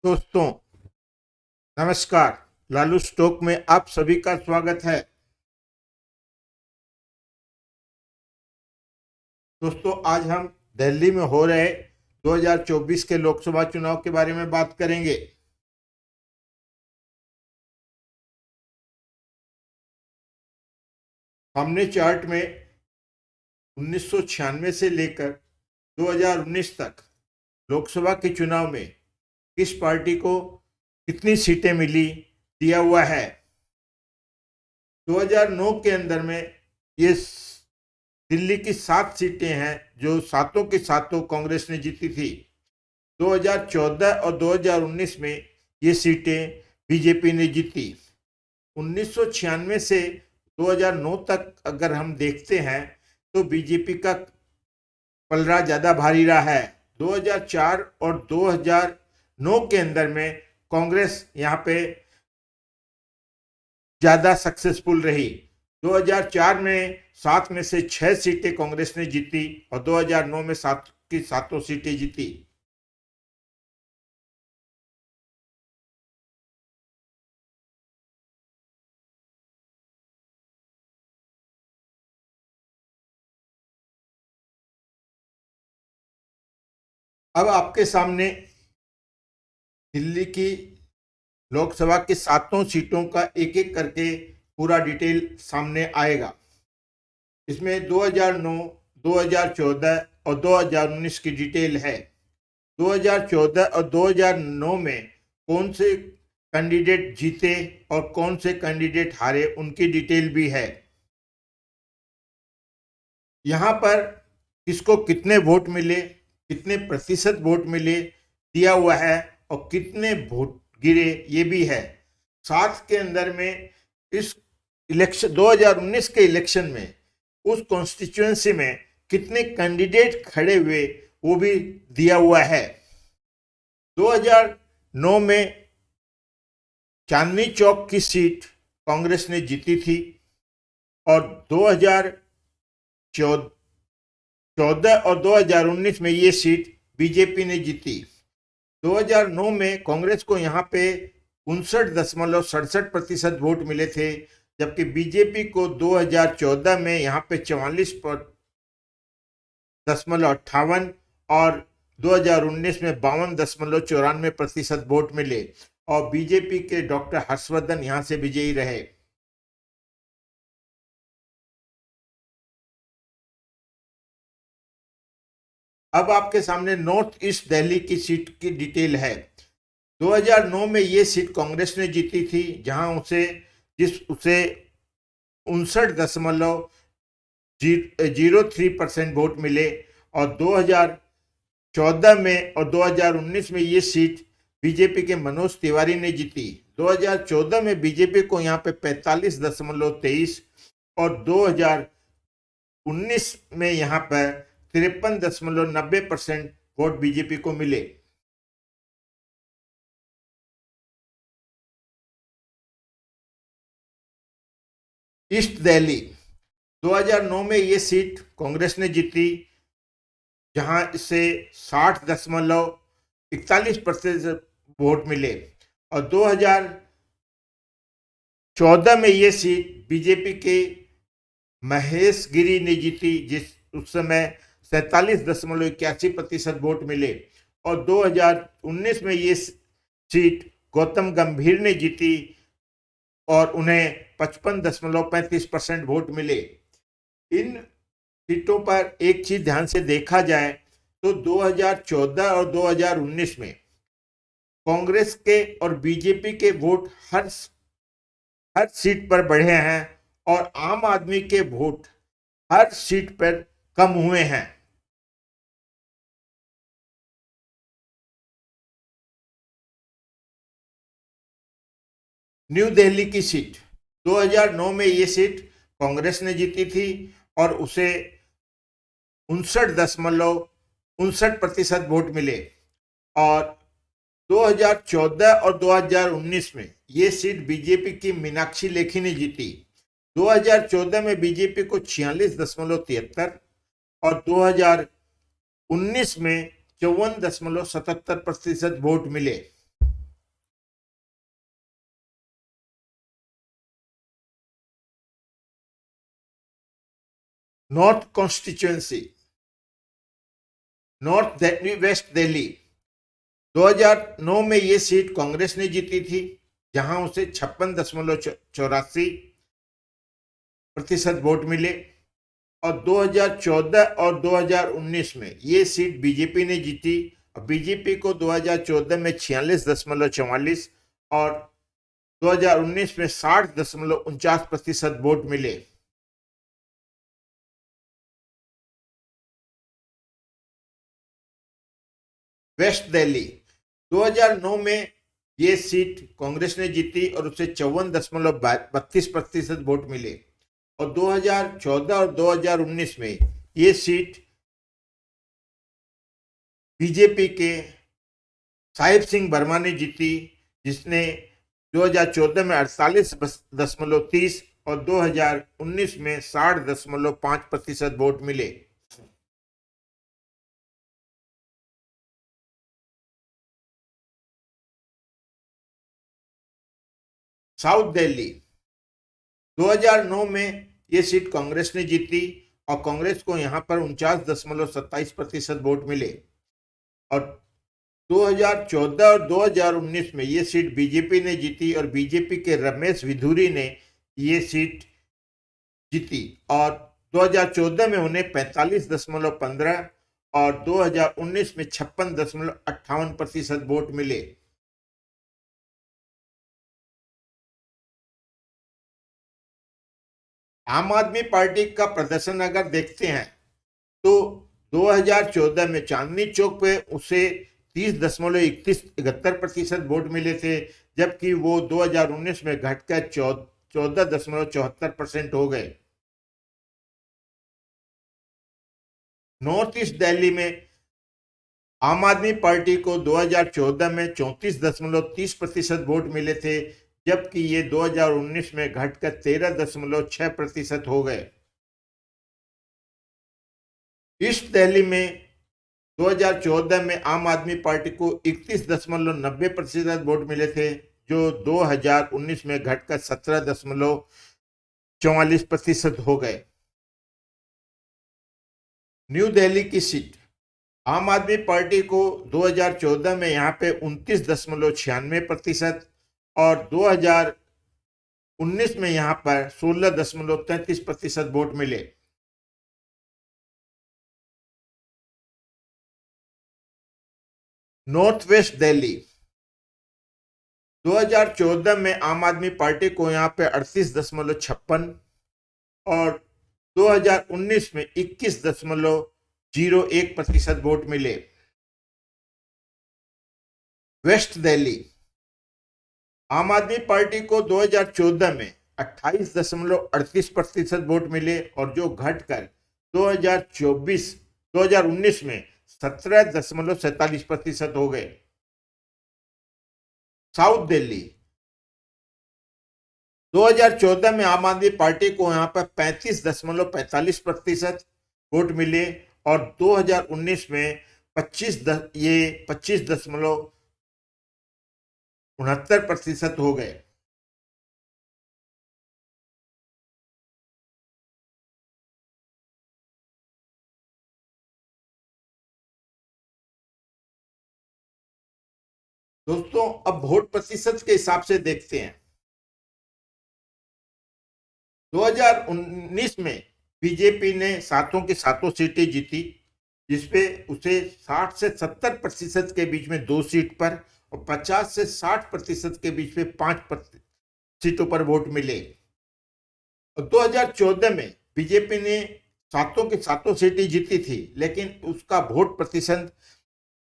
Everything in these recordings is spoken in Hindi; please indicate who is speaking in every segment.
Speaker 1: दोस्तों, नमस्कार। लालू स्टॉक में आप सभी का स्वागत है। दोस्तों, आज हम दिल्ली में हो रहे 2024 के लोकसभा चुनाव के बारे में बात करेंगे। हमने चार्ट में 1996 से लेकर 2019 तक लोकसभा के चुनाव में किस पार्टी को कितनी सीटें मिली दिया हुआ है। 2009 के अंदर में ये दिल्ली की 7 सीटें हैं जो सातों के सातों कांग्रेस ने जीती थी। 2014 और 2019 में ये सीटें बीजेपी ने जीती। 1996 से 2009 तक अगर हम देखते हैं तो बीजेपी का पलड़ा ज्यादा भारी रहा है। 2004 और 2009 के अंदर में कांग्रेस यहाँ पे ज्यादा सक्सेसफुल रही। 2004 में 7 में से 6 सीटें कांग्रेस ने जीती और 2009 में 7 की 7 सीटें जीती। अब आपके सामने दिल्ली की लोकसभा की 7 सीटों का एक एक करके पूरा डिटेल सामने आएगा। इसमें 2009, 2014 और 2019 की डिटेल है। 2014 और 2009 में कौन से कैंडिडेट जीते और कौन से कैंडिडेट हारे उनकी डिटेल भी है। यहाँ पर किसको कितने वोट मिले, कितने प्रतिशत वोट मिले दिया हुआ है और कितने वोट गिरे ये भी है। साथ के अंदर में इस इलेक्शन 2019 के इलेक्शन में उस कॉन्स्टिट्यूएंसी में कितने कैंडिडेट खड़े हुए वो भी दिया हुआ है। 2009 में चांदनी चौक की सीट कांग्रेस ने जीती थी और 2014 और 2019 में ये सीट बीजेपी ने जीती। 2009 में कांग्रेस को यहाँ पे 59.67% वोट मिले थे, जबकि बीजेपी को 2014 में यहाँ पे 44.58 और 2019 में 52.94% वोट मिले और बीजेपी के डॉक्टर हर्षवर्धन यहाँ से विजयी रहे। अब आपके सामने नॉर्थ ईस्ट दिल्ली की सीट की डिटेल है। 2009 में ये सीट कांग्रेस ने जीती थी, जहां उसे 59.03% वोट मिले और 2014 में और 2019 में ये सीट बीजेपी के मनोज तिवारी ने जीती। 2014 में बीजेपी को यहाँ पे 45.23 और 2019 में यहाँ पर 53.90% वोट बीजेपी को मिले। ईस्ट दिल्ली 2009 में ये सीट कांग्रेस ने जीती, जहां इसे 60.41% वोट मिले और 2014 में ये सीट बीजेपी के महेश गिरी ने जीती, जिस उस समय 47.81% वोट मिले और 2019 में ये सीट गौतम गंभीर ने जीती और उन्हें 55.35% वोट मिले। इन सीटों पर एक चीज ध्यान से देखा जाए तो 2014 और 2019 में कांग्रेस के और बीजेपी के वोट हर सीट पर बढ़े हैं और आम आदमी के वोट हर सीट पर कम हुए हैं। न्यू दिल्ली की सीट 2009 में ये सीट कांग्रेस ने जीती थी और उसे 59.59% वोट मिले और 2014 और 2019 में ये सीट बीजेपी की मीनाक्षी लेखी ने जीती। 2014 में बीजेपी को 46.73 और 2019 में 54.77% वोट मिले। North constituency, north west Delhi, 2009 में ये सीट कांग्रेस ने जीती थी, जहां उसे 56.84% वोट मिले। और 2014 और 2019 में ये सीट बीजेपी ने जीती, और बीजेपी को 2014 में 46.44 और 2019 में 60.49% वोट मिले। वेस्ट दिल्ली, 2009 में ये सीट कांग्रेस ने जीती और उसे 54.32% वोट मिले। और 2014 और 2019 में ये सीट बीजेपी के साहिब सिंह वर्मा ने जीती, जिसने 2014 में 48.30 और 2019 में 60.5% वोट मिले। साउथ दिल्ली, 2009 में ये सीट कांग्रेस ने जीती और कांग्रेस को यहां पर 49.27% वोट मिले। और 2014 और 2019 में ये सीट बीजेपी ने जीती और बीजेपी के रमेश विधुरी ने ये सीट जीती। और 2014 में उन्हें 45.15 और 2019 में 56.58% वोट मिले। आम आदमी पार्टी का प्रदर्शन अगर देखते हैं तो 2014 में चांदनी चौक पे उसे 30.71% वोट मिले थे, जबकि वो 2019 में घटकर 14.74% हो गए। नॉर्थ ईस्ट दिल्ली में आम आदमी पार्टी को 2014 में 34.30% वोट मिले थे, जबकि ये 2019 में घटकर 13.6% हो गए। ईस्ट दिल्ली में 2014 में आम आदमी पार्टी को 31.90% वोट मिले थे, जो 2019 में घटकर 17.44% हो गए। न्यू दिल्ली की सीट आम आदमी पार्टी को 2014 में यहाँ पे 29.96% और 2019 में यहाँ पर 16.33% वोट मिले। नॉर्थ वेस्ट दिल्ली, 2014 में आम आदमी पार्टी को यहाँ पे 38.56 और 2019 में 21.01% वोट मिले। वेस्ट दिल्ली, आम आदमी पार्टी को 2014 में 28.38% वोट मिले और जो घटकर 2019 में 17.47% हो गए। साउथ दिल्ली, 2014 में आम आदमी पार्टी को यहां पर 35.45% वोट मिले और 2019 में 25.69% हो गए। दोस्तों, अब वोट प्रतिशत के हिसाब से देखते हैं। 2019 में बीजेपी ने सातों की सातों सीटें जीती, जिसपे उसे 60 से 70% के बीच में 2 सीट पर और 50 से 60% के बीच में 5 सीटों पर वोट मिले। और 2014 में बीजेपी ने सातों की सातों सीटें जीती थी, लेकिन उसका वोट प्रतिशत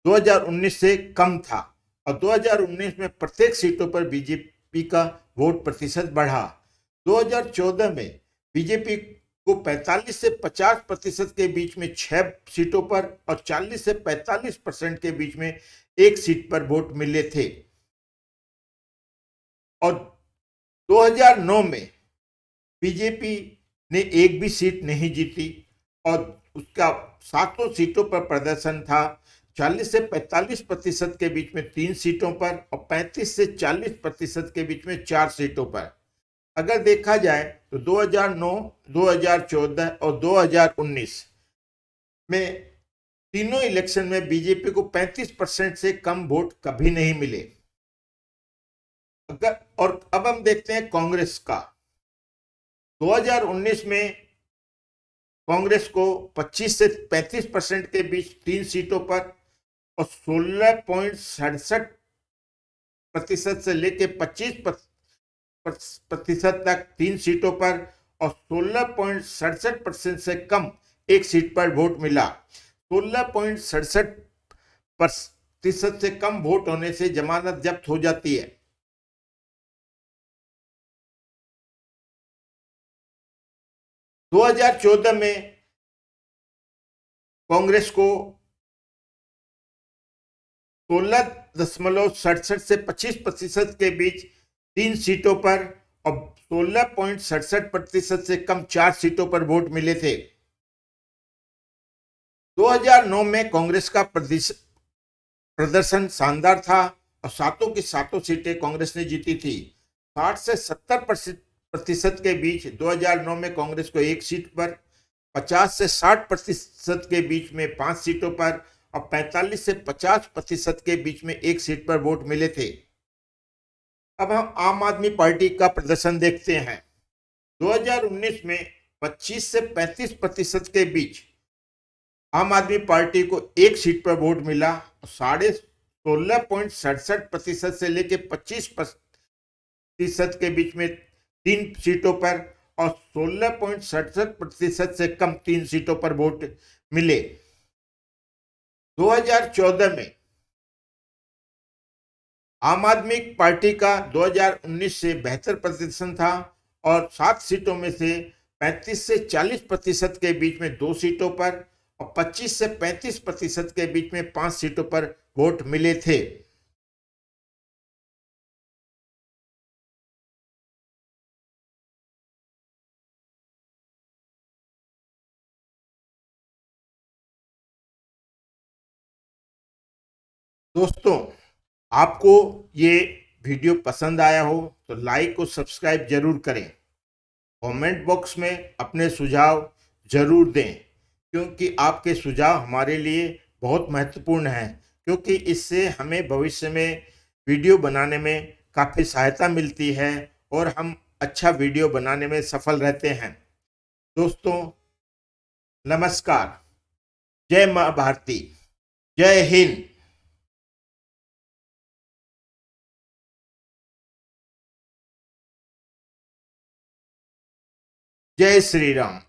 Speaker 1: 2019 से कम था और 2019 में प्रत्येक सीटों पर बीजेपी का वोट प्रतिशत बढ़ा। 2014 में बीजेपी को 45 से 50% के बीच में 6 सीटों पर और 40 से 45% के बीच में 1 सीट पर वोट मिले थे। और 2009 में बीजेपी ने एक भी सीट नहीं जीती और उसका सातों सीटों पर प्रदर्शन था। 40 से 45% के बीच में 3 सीटों पर और 35 से 40% के बीच में 4 सीटों पर। अगर देखा जाए तो 2009, 2014 और 2019 में तीनों इलेक्शन में बीजेपी को 35% से कम वोट कभी नहीं मिले। अगर और अब हम देखते हैं कांग्रेस का। 2019 में कांग्रेस को 25 से 35% के बीच 3 सीटों पर और 16.67% से लेकर 25% तक 3 सीटों पर और 16.67% से कम एक सीट पर वोट मिला। 16.67% से कम वोट होने से जमानत जब्त हो जाती है। 2014 में कांग्रेस को 16.67 से 25% के बीच 3 सीटों पर और 16.67% से कम 4 सीटों पर वोट मिले थे। 2009 में कांग्रेस का प्रदर्शन शानदार था और सातों की सातों सीटें कांग्रेस ने जीती थी। 60 से 70% के बीच 2009 में कांग्रेस को एक सीट पर, 50 से 60% के बीच में 5 सीटों पर और 45 से 50% के बीच में एक सीट पर वोट मिले थे। अब हम आम आदमी पार्टी का प्रदर्शन देखते हैं। 2019 में 25 से 35% के बीच आम आदमी पार्टी को एक सीट पर वोट मिला। 16.67% से लेकर 25% के बीच में 3 सीटों पर और 16.67% से कम 3 सीटों पर वोट मिले। 2014 में आम आदमी पार्टी का 2019 से बेहतर प्रदर्शन था और 7 सीटों में से 35 से 40% के बीच में 2 सीटों पर और 25 से 35% के बीच में 5 सीटों पर वोट मिले थे। दोस्तों, आपको ये वीडियो पसंद आया हो तो लाइक और सब्सक्राइब जरूर करें। कमेंट बॉक्स में अपने सुझाव जरूर दें, क्योंकि आपके सुझाव हमारे लिए बहुत महत्वपूर्ण हैं, क्योंकि इससे हमें भविष्य में वीडियो बनाने में काफ़ी सहायता मिलती है और हम अच्छा वीडियो बनाने में सफल रहते हैं। दोस्तों, नमस्कार। जय माँ भारती। जय हिंद। जय श्री राम।